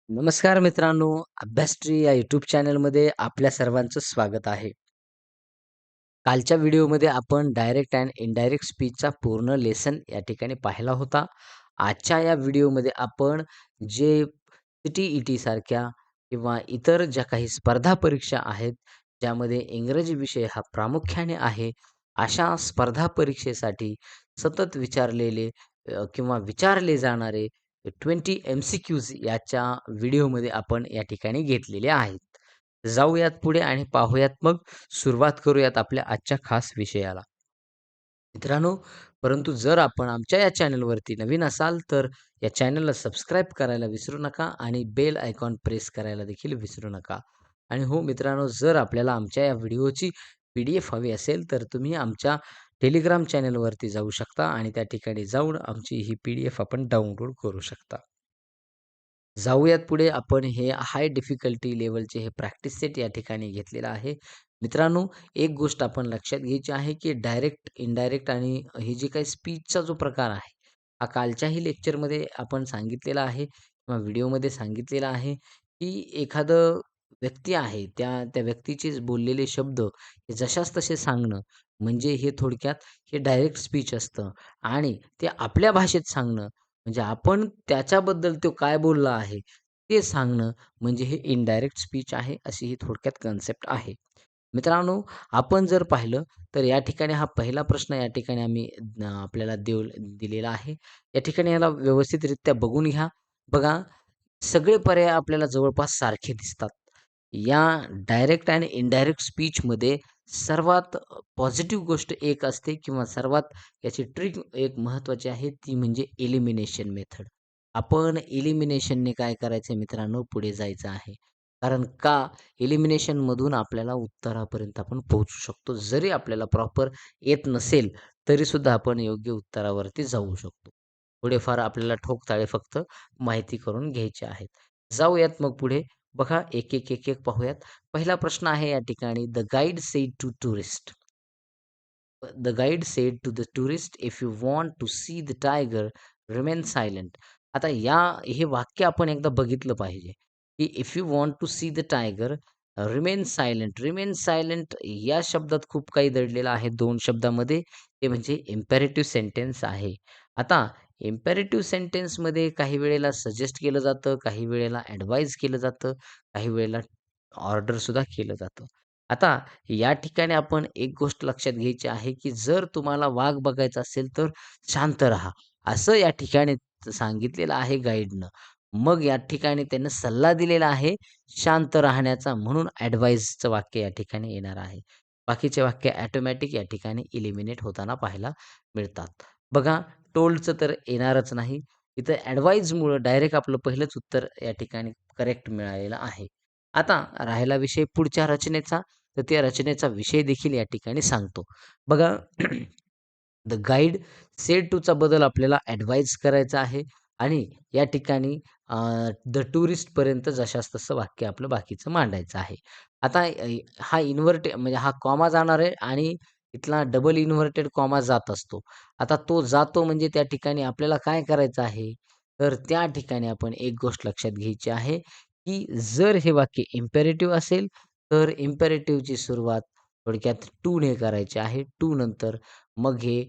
नमस्कार मित्रांनो, अभ्यासट्री या यूट्यूब चॅनलमध्ये आपल्या सर्वांचं स्वागत आहे. कालच्या व्हिडिओमध्ये आपण डायरेक्ट अँड इनडायरेक्ट स्पीचचा पूर्ण लेसन या ठिकाणी पाहिला होता. आजच्या या व्हिडिओमध्ये आपण जे सी-टी-ई-टी सारख्या किंवा इतर ज्या काही स्पर्धा परीक्षा आहेत, ज्यामध्ये इंग्रजी विषय हा प्रामुख्याने आहे, अशा स्पर्धा परीक्षेसाठी सतत विचारलेले किंवा विचारले जाणारे 20 एम-सी-क्यूज याच्या व्हिडिओमध्ये आपण या ठिकाणी घेतलेले आहेत. जाऊयात पुढे आणि पाहूयात मग सुरुवात करूयात आपल्या आजच्या खास विषयाला. मित्रांनो, परंतु जर आपण आमच्या या चॅनलवरती नवीन असाल, तर या चॅनलला सबस्क्राईब करायला विसरू नका आणि बेल आयकॉन प्रेस करायला देखील विसरू नका. आणि हो मित्रांनो, जर आपल्याला आमच्या या व्हिडिओची पी-डी-एफ हवी असेल, तर तुम्ही आमच्या टेलिग्राम चॅनलवरती जाऊ शकता आणि त्या ठिकाणी जाऊन आमची ही पी-डी-एफ आपण डाउनलोड करू शकता. जाऊयात पुढे. आपण हे हाय डिफिकल्टी लेव्हलचे हे प्रॅक्टिस सेट या ठिकाणी घेतलेला आहे. मित्रांनो, एक गोष्ट आपण लक्षात घ्यायची आहे, की डायरेक्ट, इनडायरेक्ट आणि हे जे काही स्पीचचा जो प्रकार आहे, हा कालच्याही लेक्चरमध्ये आपण सांगितलेला आहे किंवा व्हिडिओमध्ये सांगितलेला आहे, की एखादं व्यक्ती आहे, त्या त्या व्यक्तीचेच बोललेले शब्द हे जशास तसे सांगणं, म्हणजे हे थोडक्यात हे डायरेक्ट स्पीच असतं आणि ते आपल्या भाषेत सांगणं म्हणजे आपण त्याच्याबद्दल तो काय बोलला आहे, ते सांगणं म्हणजे हे इनडायरेक्ट स्पीच आहे, अशी ही थोडक्यात कन्सेप्ट आहे. मित्रांनो, आपण जर पाहिलं तर या ठिकाणी हा पहिला प्रश्न या ठिकाणी आम्ही आपल्याला दिलेला आहे. या ठिकाणी याला व्यवस्थितरित्या बघून घ्या. बघा, सगळे पर्याय आपल्याला जवळपास सारखे दिसतात. या डायरेक्ट आणि इनडायरेक्ट स्पीचमध्ये सर्वात पॉझिटिव्ह गोष्ट एक असते किंवा सर्वात याची ट्रिक एक महत्त्वाची आहे, ती म्हणजे एलिमिनेशन मेथड. आपण एलिमिनेशनने काय करायचं मित्रांनो, पुढे जायचं आहे. कारण का एलिमिनेशनमधून आपल्याला उत्तरापर्यंत आपण पोहोचू शकतो. जरी आपल्याला प्रॉपर येत नसेल, तरीसुद्धा आपण योग्य उत्तरावरती जाऊ शकतो. थोडेफार आपल्याला ठोकताळे फक्त माहिती करून घ्यायचे आहेत. जाऊयात मग पुढे. बघा, एक पाहूयात. पहिला प्रश्न आहे या ठिकाणी, the guide said to tourist. The guide said to the tourist, if you want to see the tiger, remain silent. आता हे वाक्य आपण एकदा बघितलं पाहिजे, की if you want to see the tiger, remain silent. Remain silent या शब्दात खूप काही दडलेलं आहे 2 शब्दामध्ये. ते म्हणजे इम्पेरेटिव्ह सेंटेन्स आहे. आता इम्पेरेटिव्ह सेंटेन्समध्ये काही वेळेला सजेस्ट केलं जातं, काही वेळेला ॲडवाईज केलं जातं, काही वेळेला ऑर्डरसुद्धा केलं जातं. आता या ठिकाणी आपण एक गोष्ट लक्षात घ्यायची आहे, की जर तुम्हाला वाघ बघायचा असेल, तर शांत राहा, असं या ठिकाणी सांगितलेलं आहे गाईडनं. मग या ठिकाणी त्यानं सल्ला दिलेला आहे शांत राहण्याचा, म्हणून ॲडवाइसचं वाक्य या ठिकाणी येणार आहे. बाकीचे वाक्य ऑटोमॅटिक या ठिकाणी इलिमिनेट होताना पाहायला मिळतात. बघा, टोल्डचं तर येणारच नाही. इथं ॲडवाइजमुळं डायरेक्ट आपलं पहिलंच उत्तर या ठिकाणी करेक्ट मिळालेलं आहे. आता राहिला विषय पुढच्या रचनेचा, तर त्या रचनेचा विषय देखील या ठिकाणी सांगतो. बघा, द गाईड सेड टूचा बदल आपल्याला ॲडवाईज करायचा आहे आणि या ठिकाणी द टुरिस्टपर्यंत जशास तसं वाक्य आपलं बाकीचं मांडायचं आहे. आता हा म्हणजे हा कॉमा जाणार आहे आणि इथला डबल इन्व्हर्टेड कॉमा जात असतो. आता तो जातो म्हणजे त्या ठिकाणी आपल्याला काय करायचं आहे, तर त्या ठिकाणी आपण एक गोष्ट लक्षात घ्यायची आहे, की जर हे वाक्य इम्पेरेटिव्ह असेल, तर इम्पेरेटिव्हची सुरुवात थोडक्यात टू ने करायची आहे. टू नंतर मग हे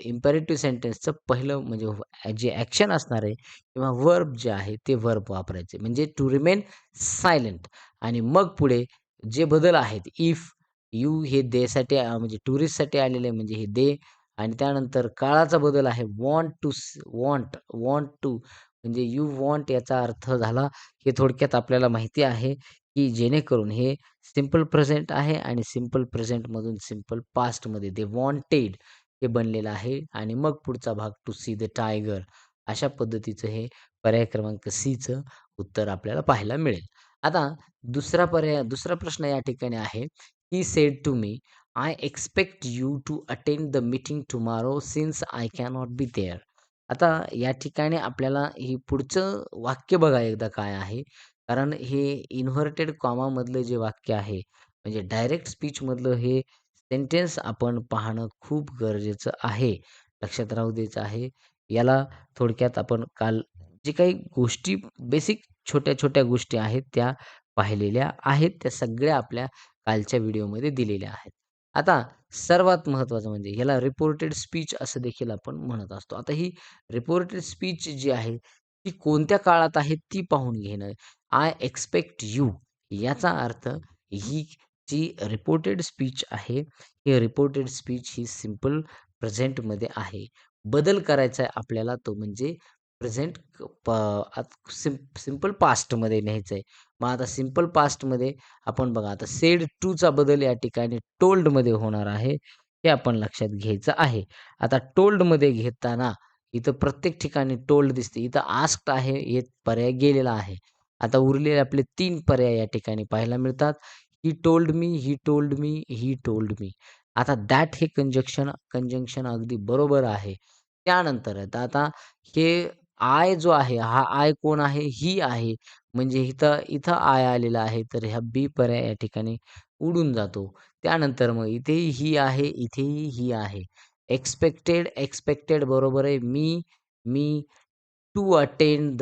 इम्पेरेटिव्ह सेंटेन्सचं पहिलं म्हणजे जे ॲक्शन असणार आहे किंवा वर्ब जे आहे ते वर्ब वापरायचे. म्हणजे टू रिमेन सायलेंट आणि मग पुढे जे बदल आहेत, इफ, यू हे देसाठी म्हणजे टुरिस्टसाठी आलेले आहे म्हणजे हे दे आणि त्यानंतर काळाचा बदल आहे वॉन्ट टू म्हणजे यू वॉन्ट याचा अर्थ झाला, हे थोडक्यात आपल्याला माहिती आहे, की जेणेकरून हे सिंपल प्रेझेंट आहे आणि सिंपल प्रेझेंटमधून सिंपल पास्टमध्ये दे वॉन्टेड हे बनलेलं आहे आणि मग पुढचा भाग टू सी द टायगर. अशा पद्धतीचं हे पर्याय क्रमांक सीचं उत्तर आपल्याला पाहायला मिळेल. आता दुसरा प्रश्न या ठिकाणी आहे, he said to me, I expect you to attend the meeting tomorrow since I cannot be there. आता या ठिकाणी आपल्याला ही पुढचं वाक्य बघा एकदा काय आहे. कारण हे इन्व्हर्टेड कॉमामधलं जे वाक्य आहे, म्हणजे डायरेक्ट स्पीचमधलं हे सेंटेन्स आपण पाहणं खूप गरजेचं आहे. लक्षात राहू द्यायचं आहे. याला थोडक्यात आपण काल जे काही गोष्टी बेसिक छोट्या-छोट्या गोष्टी आहेत त्या पाहिलेल्या आहेत. त्या सगळ्या आपल्या कालच्या व्हिडिओमध्ये दिलेल्या आहेत. आता सर्वात महत्त्वाचं म्हणजे ह्याला रिपोर्टेड स्पीच असं देखील आपण म्हणत असतो. आता ही रिपोर्टेड स्पीच जी आहे, ती कोणत्या काळात आहे ती पाहून घेणं. आय एक्स्पेक्ट यू याचा अर्थ ही जी रिपोर्टेड स्पीच आहे, ही रिपोर्टेड स्पीच ही सिंपल प्रेझेंटमध्ये आहे. बदल करायचा आहे आपल्याला तो म्हणजे प्रेझेंट प सिंपल पास्टमध्ये न्यायचं आहे. मग आता सिंपल पास्टमध्ये आपण बघा आता सेड टूचा बदल या ठिकाणी टोल्डमध्ये होणार आहे. हे आपण लक्षात घ्यायचं आहे. आता टोल्डमध्ये घेताना इथं प्रत्येक ठिकाणी टोल्ड दिसते. इथं आस्क्ड आहे, हे पर्याय गेलेला आहे. आता उरलेले आपले 3 पर्याय या ठिकाणी पाहायला मिळतात. He told me, he told me, he told me. आता दॅट हे कंजंक्शन अगदी बरोबर आहे. त्यानंतर आता हे आय जो आहे, हा आय कोण आहे? ही आहे. म्हणजे इथं इथं आय आलेला आहे, तर ह्या बी पर्याय या ठिकाणी उडून जातो. त्यानंतर मग इथेही ही आहे, इथेही ही आहे. एक्स्पेक्टेड बरोबर आहे me to attend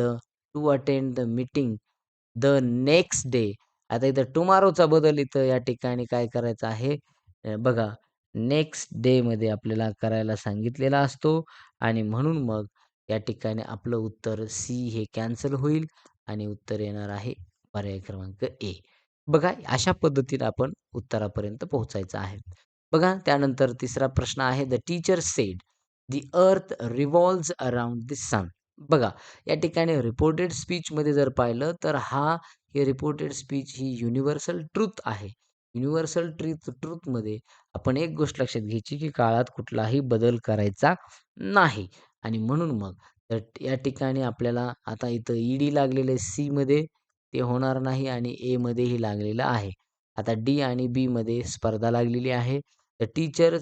the meeting the next day. आता इथं टुमारोचा बदल इथं या ठिकाणी काय करायचा आहे? बघा नेक्स्ट डेमध्ये आपल्याला करायला सांगितलेला असतो आणि म्हणून मग या ठिकाणी आपलं उत्तर सी हे कॅन्सल होईल आणि उत्तर येणार आहे पर्याय क्रमांक ए. बघा अशा पद्धतीने आपण उत्तरापर्यंत पोहोचायचं आहे. बघा त्यानंतर तिसरा प्रश्न आहे the teacher sed the earth revolves around the सन. बघा या ठिकाणी रिपोर्टेड स्पीचमध्ये जर पाहिलं तर हे रिपोर्टेड स्पीच ही युनिव्हर्सल ट्रुथ आहे. युनिव्हर्सल ट्रुथमध्ये आपण एक गोष्ट लक्षात घ्यायची, की काळात कुठलाही बदल करायचा नाही आणि म्हणून मग तर या ठिकाणी आपल्याला आता इथं ईडी लागलेलं आहे सीमध्ये ते होणार नाही आणि एमध्येही लागलेलं आहे. आता डी आणि बीमध्ये स्पर्धा लागलेली आहे. तर टीचर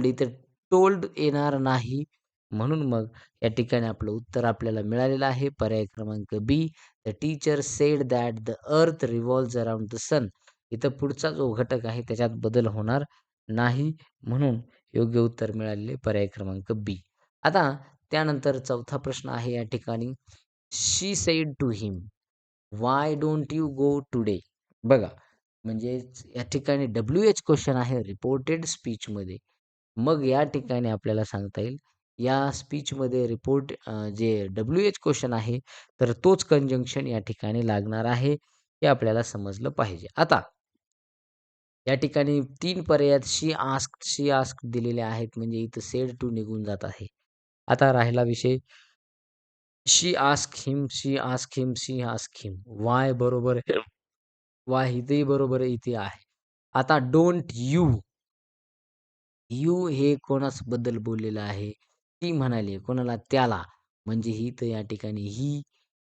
इथं टोल्ड येणार नाही. म्हणून मग या ठिकाणी आपलं उत्तर आपल्याला मिळालेलं आहे. पर्याय क्रमांक B. The teacher said that the earth revolves around the सन. इथं पुढचा जो घटक आहे त्याच्यात बदल होणार नाही. म्हणून योग्य उत्तर मिळालेले पर्याय क्रमांक बी. आता त्यानंतर चौथा प्रश्न आहे या ठिकाणी she said to him, "why don't you go today?" बघा, म्हणजेच या ठिकाणी WH क्वेशन आहे रिपोर्टेड स्पीचमध्ये. मग या ठिकाणी आपल्याला सांगता येईल, या स्पीचमध्ये जे WH क्वेशन आहे, तर तोच कंजंक्शन या ठिकाणी लागणार आहे, हे आपल्याला समजलं पाहिजे. आता या ठिकाणी 3 पर्यायात शी आस्क्ड दिलेले आहेत, म्हणजे इथं सेड टू निघून जात आहे. आता राहिला विषय शी आस्क्ड हिम, शी आस्क्ड हिम, शी आस्क्ड हिम. व्हाय बरोबर आहे. व्हाय इथेही बरोबर आहे, इथे आहे. आता डोंट यू, हे कोणाबद्दल बोललेलं आहे? ती म्हणाली कोणाला? त्याला. म्हणजे ही तर या ठिकाणी ही,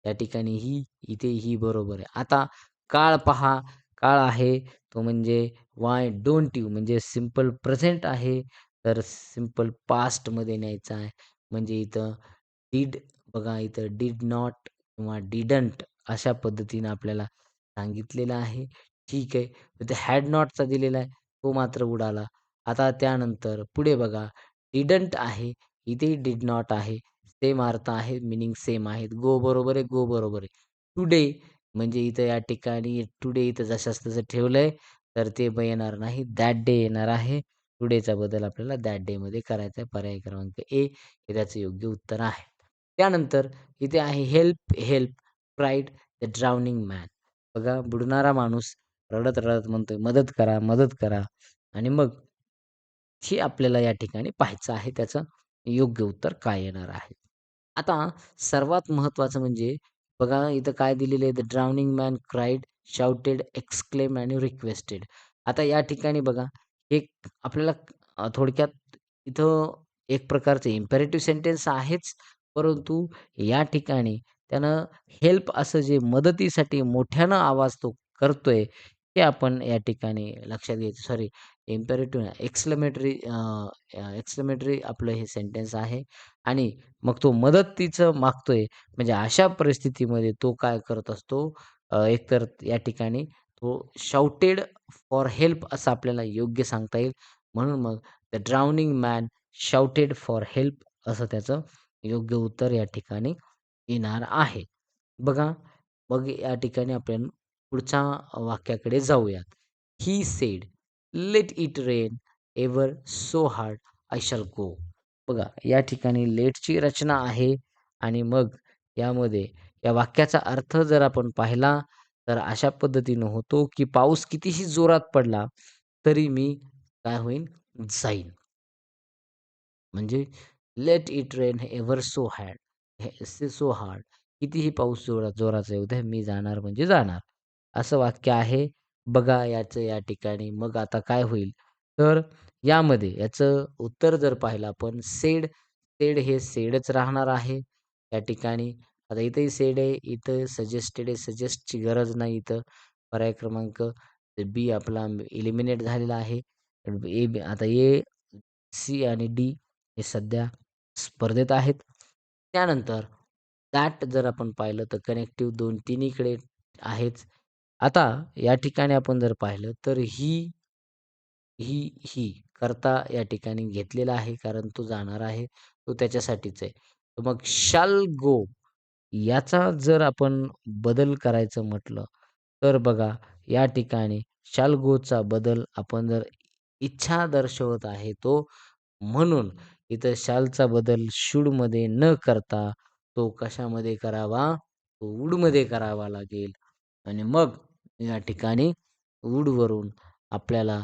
या ठिकाणी ही, इथे ही बरोबर आहे. आता काळ पहा, काळ आहे तो म्हणजे व्हाय डोंट यू म्हणजे सिंपल प्रेझेंट आहे, तर सिंपल पास्टमध्ये न्यायचा आहे. म्हणजे इथं डिड बघा इथं डिड नॉट किंवा डिडंट अशा पद्धतीनं आपल्याला सांगितलेलं आहे. ठीक आहे. इथे हॅड नॉटचा दिलेला आहे, तो मात्र उडाला. आता त्यानंतर पुढे बघा डिडंट आहे, इथेही डिड नॉट आहे. सेम अर्थ आहे, मीनिंग सेम आहेत. गो बरोबर आहे, गो बरोबर आहे. टुडे म्हणजे इथं या ठिकाणी टुडे इथं जशास तसं ठेवलंय, तर ते येणार नाही. दॅट डे येणार आहे. टुडेचा बदल आपल्याला दॅट डेमध्ये करायचा आहे. पर्याय क्रमांक ए हे त्याचं योग्य उत्तर आहे. त्यानंतर इथे आहे help, help cried the drowning man. बघा बुडणारा माणूस रडत-रडत म्हणतोय, "मदत करा, मदत करा." आणि मग हे आपल्याला या ठिकाणी पाहायचं आहे. त्याचं योग्य उत्तर काय येणार आहे? आता सर्वात महत्त्वाचं म्हणजे बघा इथं काय दिलेलं आहे, the drowning man cried, shouted, exclaim आणि रिक्वेस्टेड. आता या ठिकाणी बघा एक आपल्याला थोडक्यात इथं एक प्रकारचं इम्पेरेटिव्ह सेंटेन्स आहेच, परंतु या ठिकाणी त्यानं हेल्प असं जे मदतीसाठी मोठ्यानं आवाज तो करतोय, हे आपण या ठिकाणी लक्षात घ्यायचं. सॉरी इम्पेरेटिव्ह नाही, एक्सक्लेमेटरी आपलं हे सेंटेन्स आहे आणि मग तो मदतीचं मागतोय, म्हणजे अशा परिस्थितीमध्ये तो काय करत असतो एकतर या ठिकाणी तो शाउटेड फॉर हेल्प असं आपल्याला योग्य सांगता येईल. म्हणून मग the drowning man shouted for help असं त्याचं योग्य उत्तर या ठिकाणी येणार आहे. बघा मग या ठिकाणी आपण पुढच्या वाक्याकडे जाऊयात. He said, "let it rain ever so hard, I shall go." बघा या ठिकाणी लेटची रचना आहे आणि मग यामध्ये या वाक्याचा अर्थ जर आपण पाहिला, तर अशा पद्धतीनं होतो, की पाऊस कितीही जोरात पडला, तरी मी काय होईन, जाईन. म्हणजे late it rain ever so had so hard. कितीही पाऊस जोराचा येऊ द्या, मी जाणार म्हणजे जाणार. असं वाक्य आहे. बघा याचं या ठिकाणी मग आता काय होईल, तर यामध्ये याचं उत्तर जर पाहिलं आपण सेड, सेड हे सेडच राहणार आहे या ठिकाणी. आता इथंही सेड आहे, इथं सजेस्टेड आहे. सजेस्टची गरज नाही इथं. पर्याय क्रमांक बी आपला एलिमिनेट झालेला आहे. आता ए, सी आणि डी हे सध्या स्पर्धेत आहेत. त्यानंतर दॅट जर आपण पाहिलं तर कनेक्टिव्ह 2 तिन्हीकडे आहेच. आता या ठिकाणी आपण जर पाहिलं तर ही करता या ठिकाणी घेतलेला आहे कारण तो जाणार आहे. तो त्याच्यासाठीच आहे. तर मग शॅल गो याचा जर आपण बदल करायचं म्हटलं, तर बघा या ठिकाणी शॅल गोचा बदल आपण जर इच्छा दर्शवत आहे तो म्हणून इथं शालचा बदल शूडमध्ये न करता तो कशामध्ये करावा? तो वूडमध्ये करावा लागेल आणि मग या ठिकाणी वूडवरून आपल्याला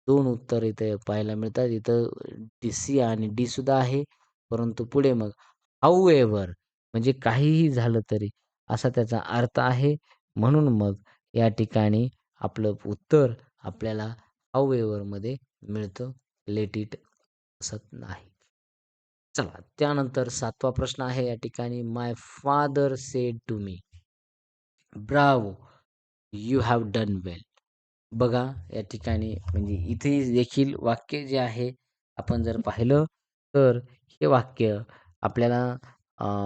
2 उत्तर इथे पाहायला मिळतात. इथं सी आणि डी सुद्धा आहे. परंतु पुढे मग हाउएव्हर म्हणजे काहीही झालं तरी असा त्याचा अर्थ आहे. म्हणून मग या ठिकाणी आपलं उत्तर आपल्याला हाउएव्हरमध्ये मिळतं. लेट इट असत नाही. चला त्यानंतर 7वा प्रश्न आहे या ठिकाणी my father said to me, bravo! You have done well. बघा या ठिकाणी म्हणजे इथे देखील वाक्य जे आहे आपण जर पाहिलं तर हे वाक्य आपल्याला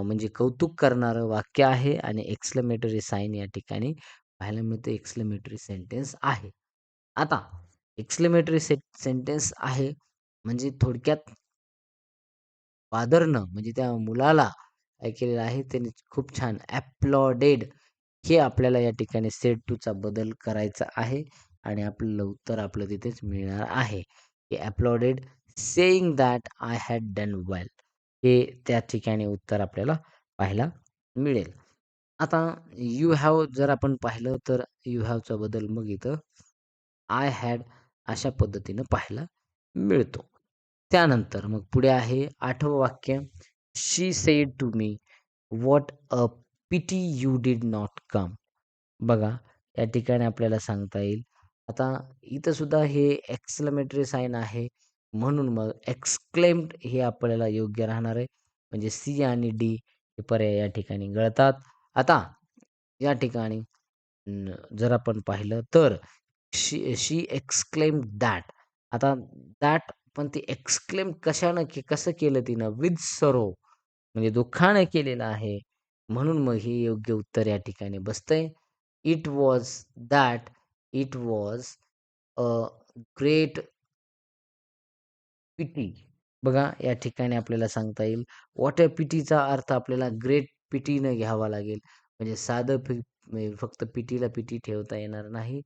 म्हणजे कौतुक करणारं वाक्य आहे आणि एक्सक्लेमेटरी साइन या ठिकाणी पाहायला मिळतं. एक्सक्लेमेटरी सेंटेन्स आहे. आता एक्सक्लेमेटरी सेंटेन्स आहे म्हणजे थोडक्यात फादरनं म्हणजे त्या मुलाला काय केलेलं आहे त्यांनी खूप छान अपलॉडेड हे आपल्याला या ठिकाणी सेड टूचा बदल करायचा आहे आणि आपल्याला उत्तर आपलं तिथेच मिळणार आहे, की applauded saying that I had done well. हे त्या ठिकाणी उत्तर आपल्याला पाहायला मिळेल. आता यू हॅव जर आपण पाहिलं तर यू हॅवचा बदल मग इथं आय हॅड अशा पद्धतीनं पाहायला मिळतो. त्यानंतर मग पुढे आहे 8वं वाक्य. She said to me, "what a pity you did not come." बघा, या ठिकाणी आपल्याला सांगता येईल. आता इथं सुद्धा हे एक्सक्लेमेटरी साइन आहे. म्हणून मग एक्सक्लेम्ड हे आपल्याला योग्य राहणार आहे. म्हणजे सी आणि डी हे पर्याय या ठिकाणी गळतात. आता या ठिकाणी जर आपण पाहिलं तर शी शी एक्सक्लेम्ड दॅट. आता दॅट पण ती एक्सक्लेम कशानं कसं केलं तिनं? विथ सरो म्हणजे दुःखाने केलेलं आहे. म्हणून मग हे योग्य उत्तर या ठिकाणी बसतंय. It was that it was a great pity. बघा या ठिकाणी आपल्याला सांगता येईल. व्हॉट अ पिटीचा अर्थ आपल्याला ग्रेट पिटीनं घ्यावा लागेल. म्हणजे साधं म्हणजे फक्त पिटीला पिटी ठेवता येणार नाही.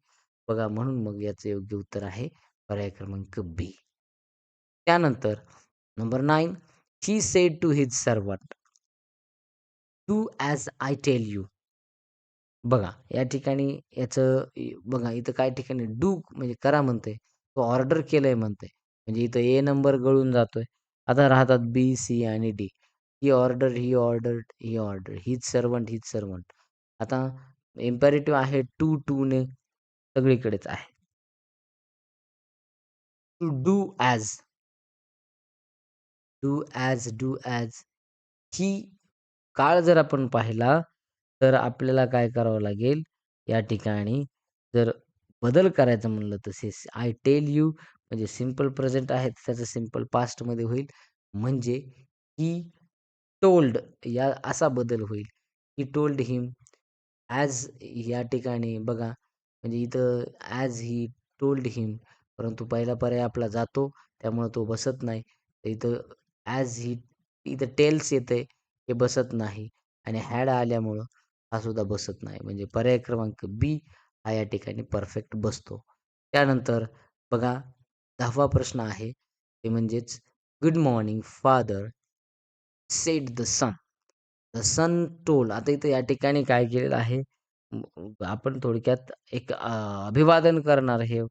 बघा म्हणून मग याचं योग्य उत्तर आहे पर्याय क्रमांक बी. त्यानंतर number 9 he said to his servant, "do as I tell you." बघा, या ठिकाणी याचं बघा इथं काही ठिकाणी डू म्हणजे करा म्हणतंय. तो ऑर्डर केलंय म्हणतंय. म्हणजे इथं ए नंबर गळून जातोय. आता राहतात बी, सी आणि D. He order, he ordered, he order. हीच सर्व्हंट, हीच सर्व्हंट. आता इम्पेरेटिव्ह आहे टू ने सगळीकडेच आहे. To do as, do as. ही काळ जर आपण पाहिला, तर आपल्याला काय करावं लागेल, या ठिकाणी जर बदल करायचा म्हणलं तर आय टेल यू म्हणजे सिंपल प्रेझेंट आहे, त्याचं सिंपल पास्टमध्ये होईल. म्हणजे ही टोल्ड या असा बदल होईल. ही टोल्ड हिम ॲज या ठिकाणी बघा, म्हणजे इथं ॲज ही टोल्ड हिम परंतु पहिला पर्याय आपला जातो, त्यामुळे तो बसत नाही. तर इथं ॲज ही इथं टेल्स येतंय, हे बसत नाही आणि हॅड आल्यामुळं हा सुद्धा बसत नाही. म्हणजे पर्याय क्रमांक बी हा या ठिकाणी परफेक्ट बसतो. त्यानंतर बघा 10वा प्रश्न आहे, ते म्हणजेच good morning father said the son. The son told. आता इथं या ठिकाणी काय केलेलं आहे, आपण थोडक्यात एक अभिवादन करणार हे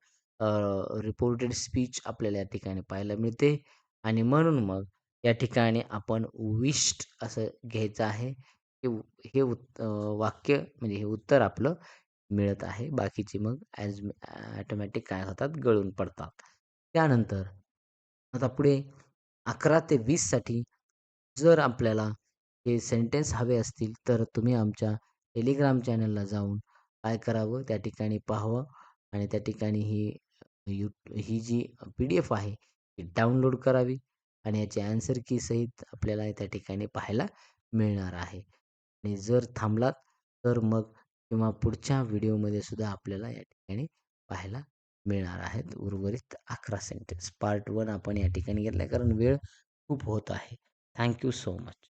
रिपोर्टेड स्पीच आपल्याला या ठिकाणी पाहायला मिळते आणि म्हणून मग या ठिकाणी आपण विश्ड असं घ्यायचं आहे. हे वाक्य म्हणजे हे उत्तर आपलं मिळत आहे. बाकीची मग ऑटोमॅटिक काय होतात, गळून पडतात. त्यानंतर आता पुढे 11 ते 20 साठी जर आपल्याला हे सेंटेन्स हवे असतील, तर तुम्ही आमच्या टेलिग्राम चॅनलला जाऊन काय करावं, त्या ठिकाणी पाहावं आणि त्या ठिकाणी ही जी पी-डी-एफ आहे, ती डाउनलोड करावी आणि याची ॲन्सर की सहित आपल्याला त्या ठिकाणी पाहायला मिळणार आहे. आणि जर थांबलात, तर मग किंवा पुढच्या व्हिडिओमध्ये सुद्धा आपल्याला या ठिकाणी पाहायला मिळणार आहेत उर्वरित 11 सेंटेन्स. पार्ट 1 आपण या ठिकाणी घेतला कारण वेळ खूप होत आहे. Thank so much.